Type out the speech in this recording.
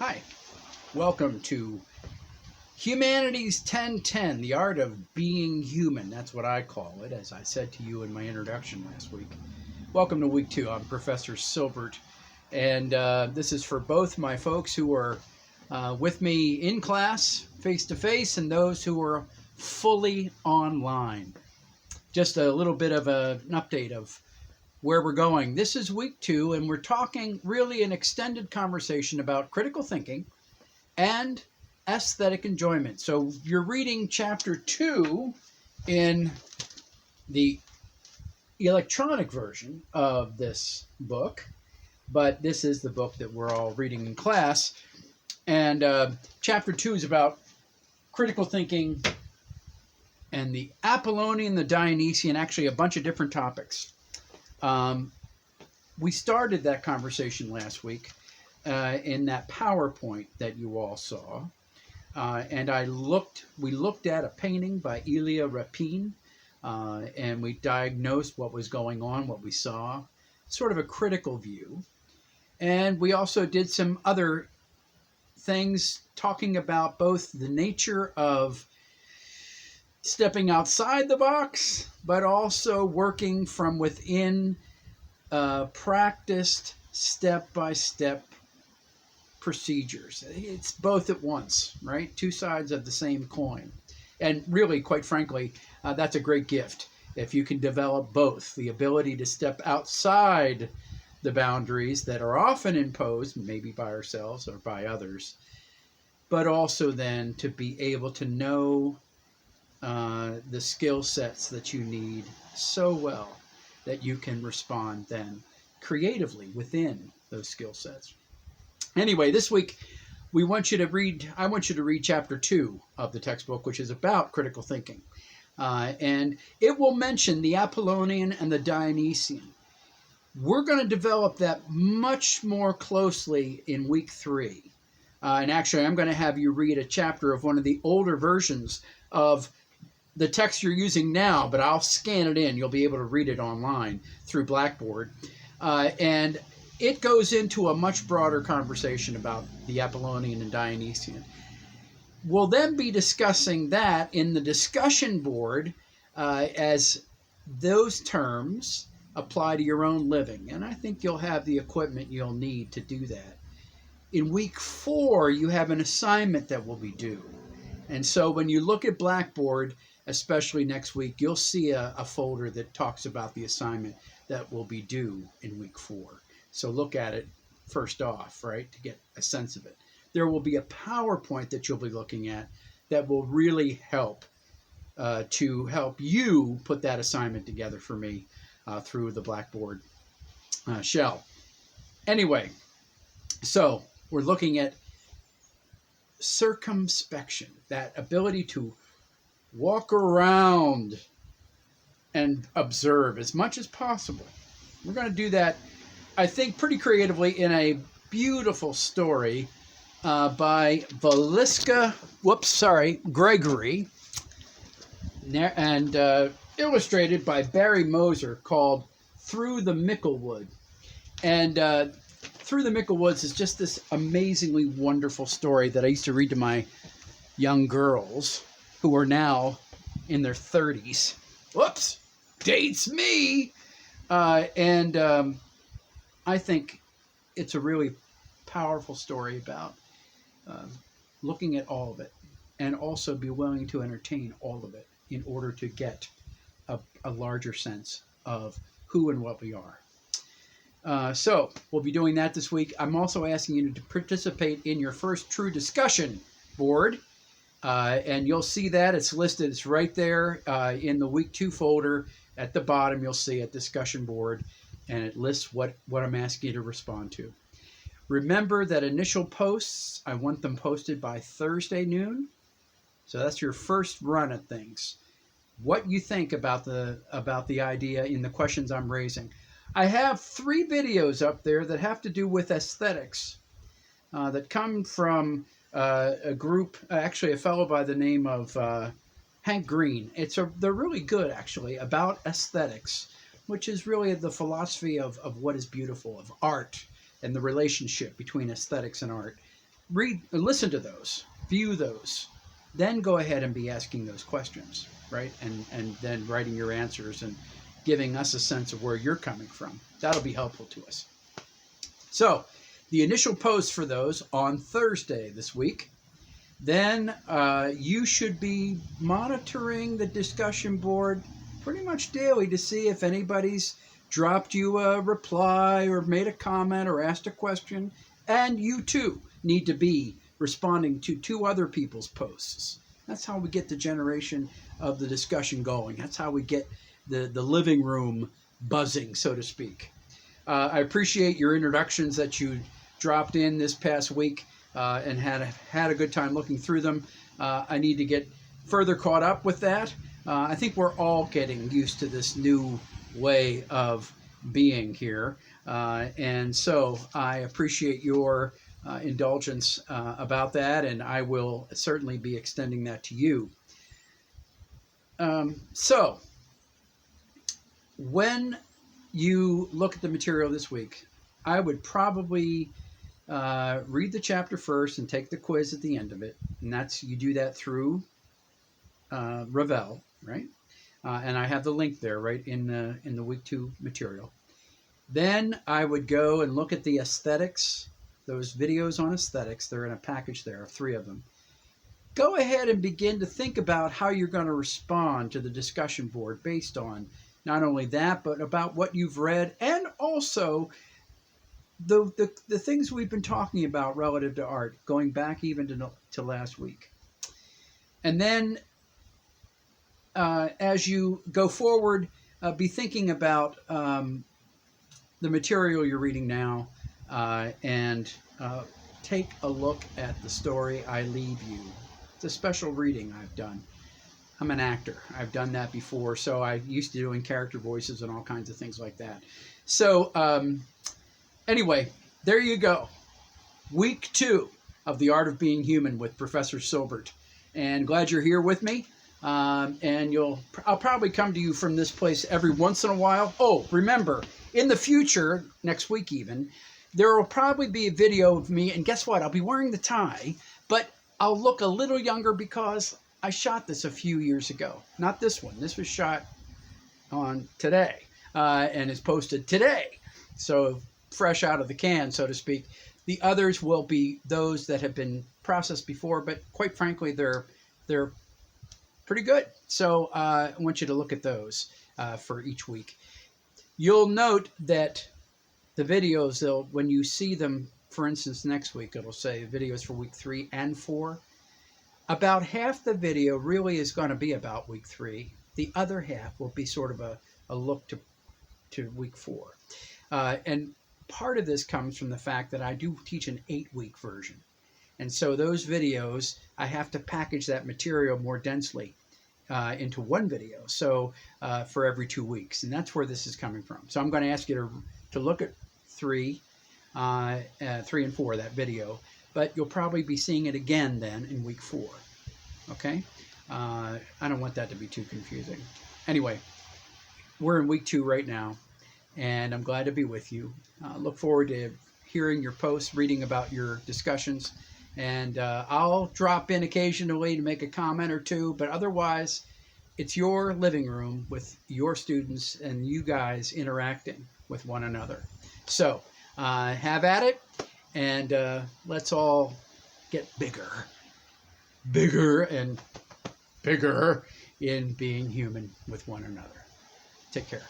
Hi, welcome to Humanities 1010, the art of being human. That's what I call it, as I said to you in my introduction last week. Welcome to week 2. I'm Professor Silbert, and this is for both my folks who are with me in class, face-to-face, and those who are fully online. Just a little bit of an update of where we're going. This is week 2, and we're talking really an extended conversation about critical thinking and aesthetic enjoyment. So you're reading chapter 2 in the electronic version of this book, but this is the book that we're all reading in class. And chapter 2 is about critical thinking and the Apollonian, the Dionysian, actually a bunch of different topics. We started that conversation last week in that PowerPoint that you all saw. And we looked at a painting by Elia Rapin, and we diagnosed what was going on, what we saw, sort of a critical view. And we also did some other things talking about both the nature of stepping outside the box, but also working from within practiced step-by-step procedures. It's both at once, right? Two sides of the same coin. And really, quite frankly, that's a great gift. If you can develop both, the ability to step outside the boundaries that are often imposed, maybe by ourselves or by others, but also then to be able to know the skill sets that you need so well that you can respond then creatively within those skill sets. Anyway, this week I want you to read chapter 2 of the textbook, which is about critical thinking. And it will mention the Apollonian and the Dionysian. We're going to develop that much more closely in week 3. And actually, I'm going to have you read a chapter of one of the older versions of the text you're using now, but I'll scan it in. You'll be able to read it online through Blackboard. And it goes into a much broader conversation about the Apollonian and Dionysian. We'll then be discussing that in the discussion board as those terms apply to your own living. And I think you'll have the equipment you'll need to do that. In week 4, you have an assignment that will be due. And so when you look at Blackboard, especially next week, you'll see a folder that talks about the assignment that will be due in week 4. So look at it first off, right, to get a sense of it. There will be a PowerPoint that you'll be looking at that will really help to help you put that assignment together for me through the Blackboard shell. Anyway, so we're looking at circumspection, that ability to walk around and observe as much as possible. We're going to do that, I think, pretty creatively in a beautiful story by Gregory, and illustrated by Barry Moser, called Through the Micklewood. And Through the Micklewoods is just this amazingly wonderful story that I used to read to my young girls who are now in their 30s. Whoops, dates me. I think it's a really powerful story about looking at all of it and also be willing to entertain all of it in order to get a larger sense of who and what we are. So we'll be doing that this week. I'm also asking you to participate in your first true discussion board. And you'll see that. It's listed. It's right there in the week 2 folder. At the bottom, you'll see a discussion board, and it lists what I'm asking you to respond to. Remember that initial posts, I want them posted by Thursday noon. So that's your first run at things. What you think about the idea in the questions I'm raising. I have 3 videos up there that have to do with aesthetics that come from a group, actually a fellow by the name of Hank Green. They're really good, actually, about aesthetics, which is really the philosophy of what is beautiful, of art, and the relationship between aesthetics and art. listen to those, view those, then go ahead and be asking those questions, right? And then writing your answers and giving us a sense of where you're coming from. That'll be helpful to us. So the initial post for those on Thursday this week. Then you should be monitoring the discussion board pretty much daily to see if anybody's dropped you a reply or made a comment or asked a question. And you too need to be responding to 2 other people's posts. That's how we get the generation of the discussion going. That's how we get the living room buzzing, so to speak. I appreciate your introductions that you dropped in this past week and had a good time looking through them. I need to get further caught up with that. I think we're all getting used to this new way of being here. And so I appreciate your indulgence about that, and I will certainly be extending that to you. So when you look at the material this week, I would probably read the chapter first and take the quiz at the end of it. And you do that through Ravel, right? And I have the link there, right, in the week 2 material. Then I would go and look at the aesthetics, those videos on aesthetics. They're in a package there, 3 of them. Go ahead and begin to think about how you're going to respond to the discussion board based on not only that, but about what you've read, and also the things we've been talking about relative to art, going back even to last week. And then as you go forward, be thinking about the material you're reading now, and take a look at the story I Leave You. It's a special reading I've done. I'm an actor. I've done that before, so I used to doing character voices and all kinds of things like that. So anyway, there you go. Week 2 of The Art of Being Human with Professor Silbert. And glad you're here with me. And I'll probably come to you from this place every once in a while. Oh, remember, in the future, next week even, there will probably be a video of me, and guess what? I'll be wearing the tie, but I'll look a little younger because I shot this a few years ago. Not this one. This was shot on today, and is posted today. So fresh out of the can, so to speak. The others will be those that have been processed before, but quite frankly, they're pretty good. So I want you to look at those for each week. You'll note that the videos, when you see them, for instance, next week, it'll say videos for week 3 and 4. About half the video really is going to be about week 3. The other half will be sort of a look to week 4. And part of this comes from the fact that I do teach an 8-week version. And so those videos, I have to package that material more densely into one video, so for every 2 weeks. And that's where this is coming from. So I'm going to ask you to look at 3 and 4, that video. But you'll probably be seeing it again then in week 4. Okay? I don't want that to be too confusing. Anyway, we're in week 2 right now, and I'm glad to be with you. Look forward to hearing your posts, reading about your discussions, and I'll drop in occasionally to make a comment or 2, but otherwise, it's your living room with your students and you guys interacting with one another. So, have at it. And let's all get bigger and bigger in being human with one another. Take care.